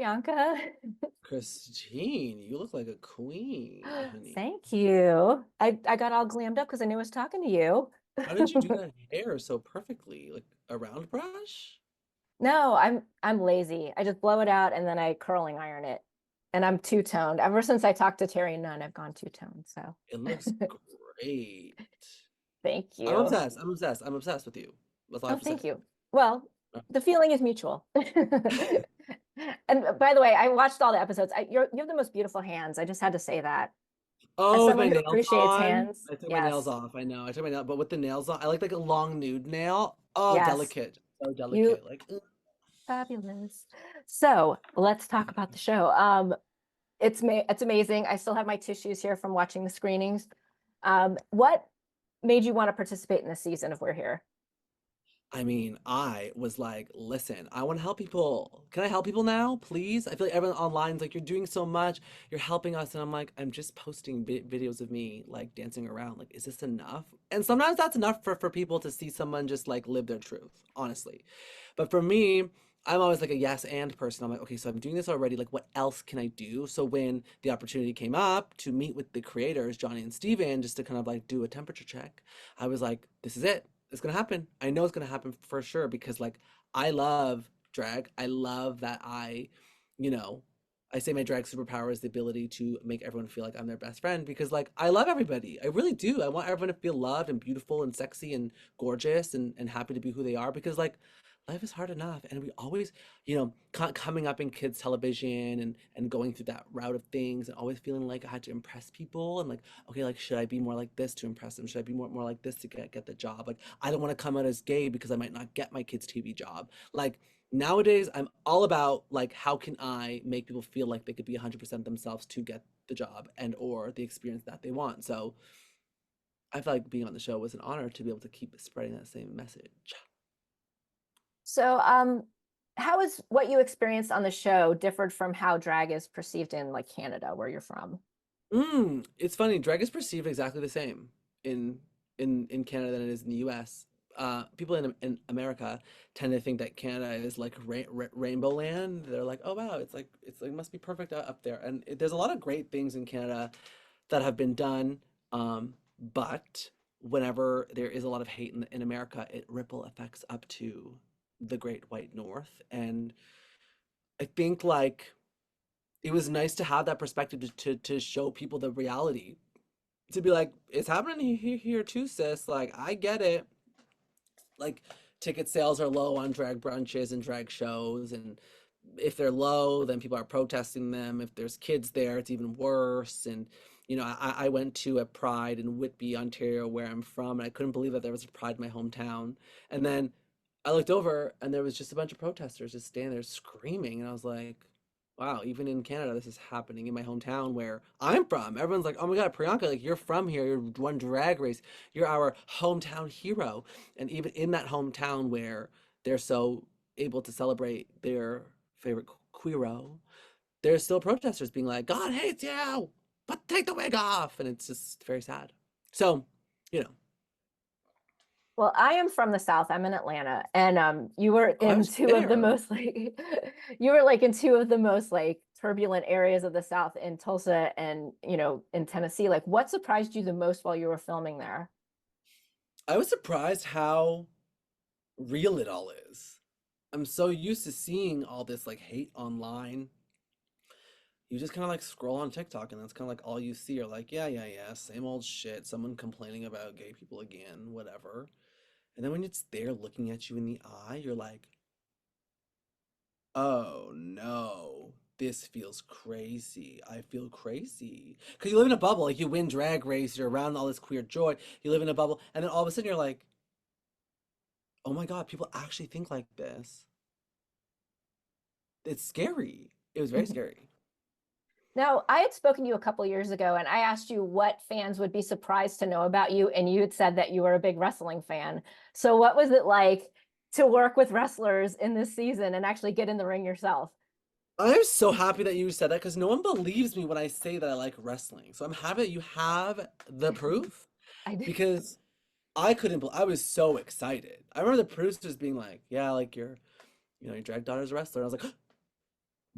Priyanka. Christine, you look like a queen, honey. Thank you. I got all glammed up because I knew I was talking to you. How did you do that hair so perfectly? Like a round brush? No, I'm lazy. I just blow it out and then I curling iron it. And I'm two-toned. Ever since I talked to Terry Nunn, I've gone two-toned. So It looks great. thank I'm you. obsessed. I'm obsessed. I'm obsessed with you. That's all I Oh, have to say. thank you. Well, the feeling is mutual. And by the way, I watched all the episodes. You have the most beautiful hands. I just had to say that. As Oh, with my someone who nails appreciates on. hands, I took my nails yes, off. I know. I took my nail, but with the nails on, I like a long nude nail. Oh, yes, delicate. So you delicate. Like, ugh. fabulous. So let's talk about the show. It's amazing. I still have my tissues here from watching the screenings. What made you want to participate in this season if we're here? I mean, I was like, listen, I want to help people. Can I help people now, please? I feel like everyone online's like, you're doing so much, you're helping us. And I'm like, I'm just posting videos of me like dancing around. Like, is this enough? And sometimes that's enough for people to see someone just like live their truth, honestly. But for me, I'm always like a yes and person. I'm like, okay, so I'm doing this already. Like, what else can I do? So when the opportunity came up to meet with the creators, Johnny and Steven, just to kind of like do a temperature check, I was like, this is it. It's gonna happen. I know it's gonna happen for sure because like I love drag. I love that you know, I say my drag superpower is the ability to make everyone feel like I'm their best friend because like I love everybody. I really do. I want everyone to feel loved and beautiful and sexy and gorgeous and happy to be who they are because like life is hard enough and we always coming up in kids television and going through that route of things and always feeling like I had to impress people and like okay, like should I be more like this to impress them, should I be more like this to get the job, like I don't want to come out as gay because I might not get my kids TV job. Like nowadays I'm all about like how can I make people feel like they could be 100% themselves to get the job and or the experience that they want. So I feel like being on the show was an honor to be able to keep spreading that same message. So, how is what you experienced on the show differed from how drag is perceived in like Canada, where you're from? It's funny. Drag is perceived exactly the same in in Canada than it is in the U.S. People in America tend to think that Canada is like rainbow land. They're like, oh wow, it's like must be perfect up there. And there's a lot of great things in Canada that have been done. But whenever there is a lot of hate in America, it ripple effects up to the Great White North. And I think like it was nice to have that perspective to show people the reality, to be like, it's happening here too, sis. Like, I get it. Like, ticket sales are low on drag brunches and drag shows, and if they're low, then people are protesting them. If there's kids there, it's even worse. And I went to a Pride in Whitby, Ontario, where I'm from, and I couldn't believe that there was a Pride in my hometown. And then I looked over, and there was just a bunch of protesters just standing there screaming, and I was like, wow, even in Canada, this is happening in my hometown where I'm from. Everyone's like, oh my God, Priyanka, like you're from here. You're one drag race. You're our hometown hero. And even in that hometown where they're so able to celebrate their favorite queero, there's still protesters being like, God hates you, but take the wig off. And it's just very sad. So, you know, Well, I am from the South. I'm in Atlanta, and you were I in was two of the there. most like you were like in two of the most like turbulent areas of the South in Tulsa and in Tennessee. Like, what surprised you the most while you were filming there? I was surprised how real it all is. I'm so used to seeing all this like hate online. You just kind of like scroll on TikTok and that's kind of like all you see are like, yeah, yeah, yeah, same old shit. Someone complaining about gay people again, whatever. And then when it's there looking at you in the eye, you're like, oh no, this feels crazy. I feel crazy. Because you live in a bubble. Like you win Drag Race, you're around all this queer joy, you live in a bubble. And then all of a sudden you're like, oh my God, people actually think like this. It's scary. It was very scary. Now, I had spoken to you a couple years ago, and I asked you what fans would be surprised to know about you, and you had said that you were a big wrestling fan. So, what was it like to work with wrestlers in this season and actually get in the ring yourself? I'm so happy that you said that because no one believes me when I say that I like wrestling. So I'm happy that you have the proof I did. because I was so excited. I remember the producers being like, yeah, like your drag daughter's a wrestler. And I was like,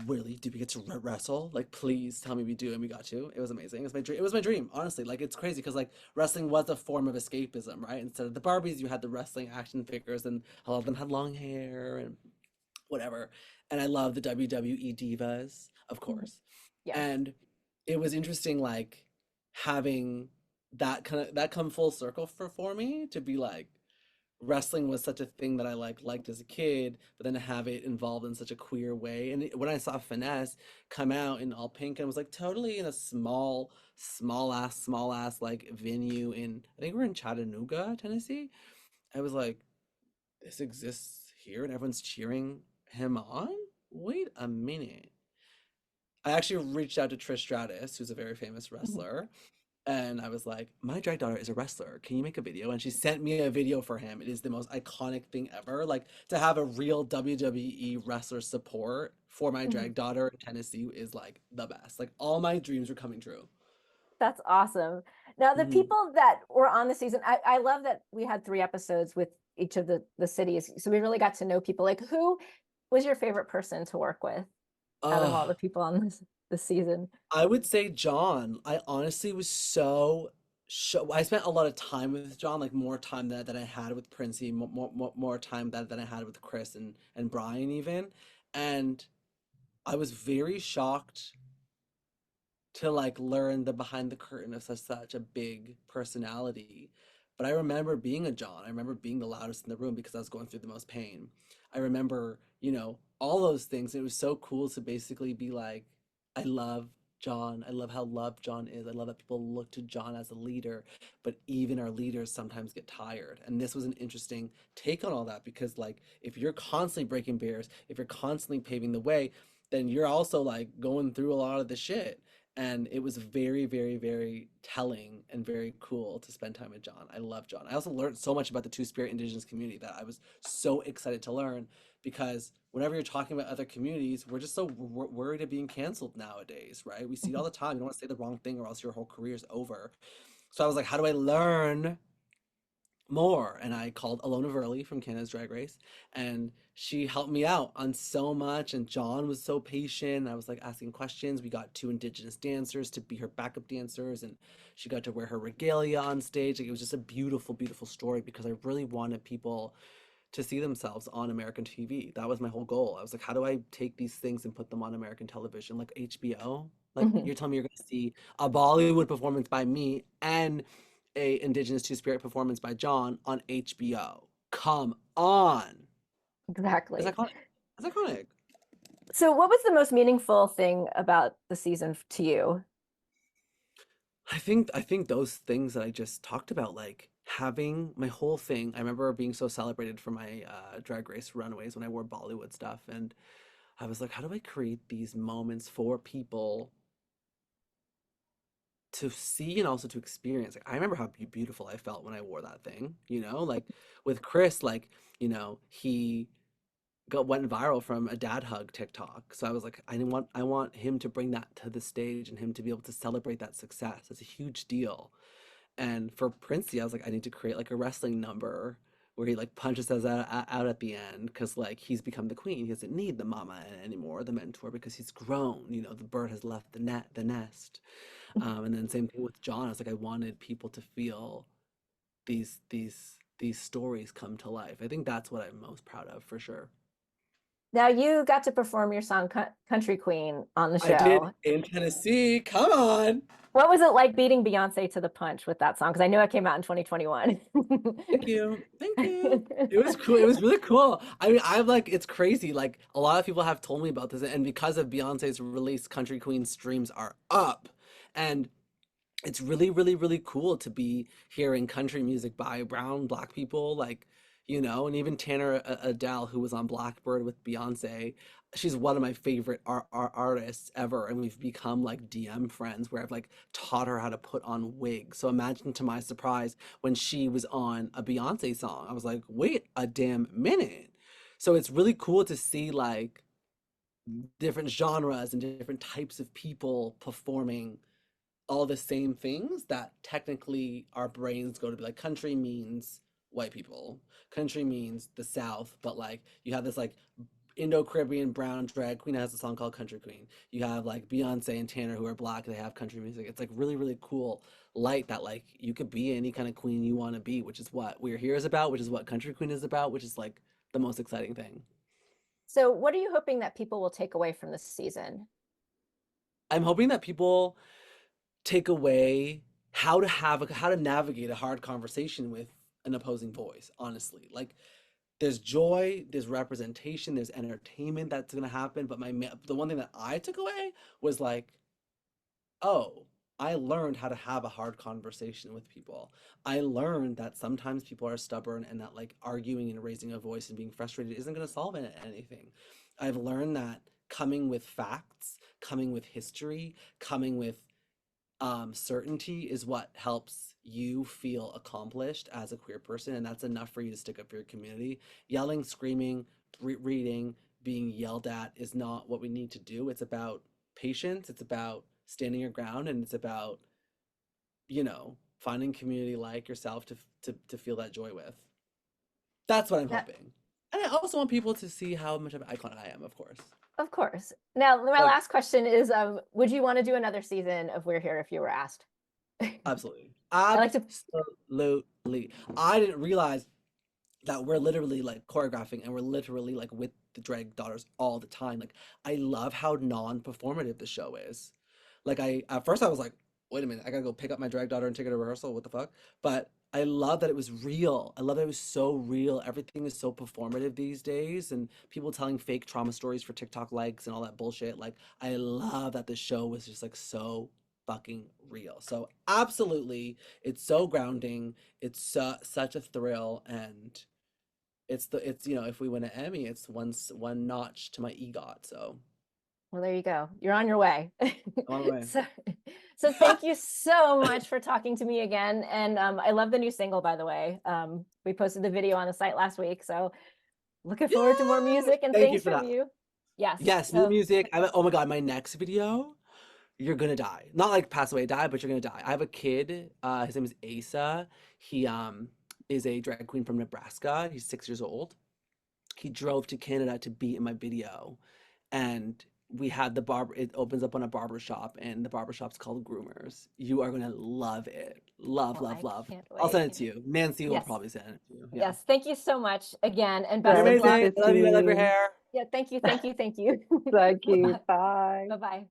really, do we get to wrestle? Like, please tell me we do, and we got to. It was amazing. It was my dream. It was my dream, honestly. Like, it's crazy because like wrestling was a form of escapism, right? Instead of the Barbies, you had the wrestling action figures, and a lot of them had long hair and whatever. And I love the WWE divas, of Mhm. course. Yes. And it was interesting, like having that come full circle for me to be like wrestling was such a thing that I liked as a kid, but then to have it involved in such a queer way. And when I saw Finesse come out in all pink and was like totally in a small ass like venue in I think we're in Chattanooga, Tennessee. I was like, this exists here and everyone's cheering him on? Wait a minute. I actually reached out to Trish Stratus, who's a very famous Mhm. wrestler, and I was like, my drag daughter is a wrestler. Can you make a video? And she sent me a video for him. It is the most iconic thing ever. Like to have a real WWE wrestler support for my Mhm. drag daughter in Tennessee is like the best. Like all my dreams were coming true. That's awesome. Now, the Mhm. people that were on the season, I love that we had 3 episodes with each of the cities. So we really got to know people. Like, who was your favorite person to work with out of all the Oh, people on this season? I would say John. I honestly was I spent a lot of time with John, like more time than I had with Princey, more time than I had with Chris and Brian even. And I was very shocked to like learn the behind the curtain of such a big personality. But I remember being a John. I remember being the loudest in the room because I was going through the most pain. I remember, all those things. It was so cool to basically be like, I love John. I love how loved John is. I love that people look to John as a leader, but even our leaders sometimes get tired. And this was an interesting take on all that because, like, if you're constantly breaking barriers, if you're constantly paving the way, then you're also like going through a lot of the shit, and it was very, very, very telling and very cool to spend time with John. I love John. I also learned so much about the Two Spirit Indigenous community that I was so excited to learn because whenever you're talking about other communities, we're just so worried of being canceled nowadays, right? We see it all the time. You don't want to say the wrong thing or else your whole career is over. So I was like, how do I learn more? And I called Alona Verley from Canada's Drag Race, and she helped me out on so much. And John was so patient. I was like asking questions. We got 2 Indigenous dancers to be her backup dancers, and she got to wear her regalia on stage. Like it was just a beautiful, beautiful story because I really wanted people to see themselves on American TV. That was my whole goal. I was like, how do I take these things and put them on American television, like HBO? Like Mhm. you're telling me you're going to see a Bollywood performance by me and a Indigenous Two Spirit performance by John on HBO? Come on, it's Exactly. iconic. It's iconic. So, what was the most meaningful thing about the season to you? I think those things that I just talked about, like having my whole thing. I remember being so celebrated for my drag race runways when I wore Bollywood stuff, and I was like, how do I create these moments for people to see and also to experience? Like I remember how beautiful I felt when I wore that thing, like with Chris, like, he went viral from a dad hug TikTok. So I was like, I want him to bring that to the stage and him to be able to celebrate that success. It's a huge deal. And for Princey, I was like, I need to create like a wrestling number where he like punches us out at the end because like he's become the queen. He doesn't need the mama anymore, the mentor, because he's grown. The bird has left the nest. And then same thing with John. I was like, I wanted people to feel these stories come to life. I think that's what I'm most proud of for sure. Now, you got to perform your song Country Queen on the I did show. in Tennessee. Come on. What was it like beating Beyonce to the punch with that song? Because I know it came out in 2021. Thank you. Thank you. It was cool. It was really cool. I mean, I'm like, it's crazy. Like, a lot of people have told me about this, and because of Beyonce's release, Country Queen streams are up. And it's really, really, really cool to be hearing country music by brown, black people, like, and even Tanner Adele, who was on Blackbird with Beyonce. She's one of my favorite artists ever, and we've become like DM friends where I've like taught her how to put on wigs. So imagine to my surprise when she was on a Beyonce song, I was like, wait a damn minute. So it's really cool to see like different genres and different types of people performing all the same things that technically our brains go to be like country means white people, country means the South, but like you have this like Indo-Caribbean brown drag queen has a song called Country Queen. You have like Beyonce and Tanner who are black, they have country music. It's like really, really cool light that like you could be any kind of queen you want to be, which is what We're Here is about, which is what Country Queen is about, which is like the most exciting thing. So what are you hoping that people will take away from this season? I'm hoping that people take away how to navigate a hard conversation with an opposing voice, honestly. Like there's joy, there's representation, there's entertainment that's going to happen, but the one thing that I took away was like, oh, I learned how to have a hard conversation with people. I learned that sometimes people are stubborn and that like arguing and raising a voice and being frustrated isn't going to solve anything. I've learned that coming with facts, coming with history, coming with certainty is what helps you feel accomplished as a queer person, and that's enough for you to stick up for your community. Yelling, screaming, reading, being yelled at is not what we need to do. It's about patience, it's about standing your ground, and it's about, finding community like yourself to feel that joy with. That's what I'm Now, hoping. And I also want people to see how much of an icon I am, of course. of course. Now, my Like, last question is, would you want to do another season of We're Here if you were asked? I absolutely. like to, Absolutely. I didn't realize that we're literally like choreographing and we're literally like with the drag daughters all the time. Like I love how non-performative the show is. Like I at first I was like, wait a minute, I gotta go pick up my drag daughter and take her to rehearsal. What the fuck? But I love that it was real. I love that it was so real. Everything is so performative these days, and people telling fake trauma stories for TikTok likes and all that bullshit. Like I love that the show was just like so fucking real. So absolutely, it's so grounding. It's such a thrill, and it's if we win an Emmy, it's one notch to my EGOT. So well, there you go. You're on your way. I'm on the way. So, so thank you so much for talking to me again. And I love the new single, by the way. We posted the video on the site last week. So looking forward to more Yay! music and Thank you things for from that. you. Yes. Yes, new So music. Oh my God, my next video, you're gonna die. Not like pass away, die, but you're gonna die. I have a kid. His name is Asa. He is a drag queen from Nebraska. He's 6 years old. He drove to Canada to be in my video, and we had the barber. It opens up on a barber shop, and the barber shop's called Groomers. You are gonna love it. Love, well, love, I love. can't I'll send wait. it to you. Nancy will Yes. probably send it to you. Yeah. Yes. Thank you so much again and You're best of Thank you, luck. amazing. I love you. I love your Christine. hair. Yeah. Thank you. Thank you. Thank you. Thank you. Bye Bye. bye.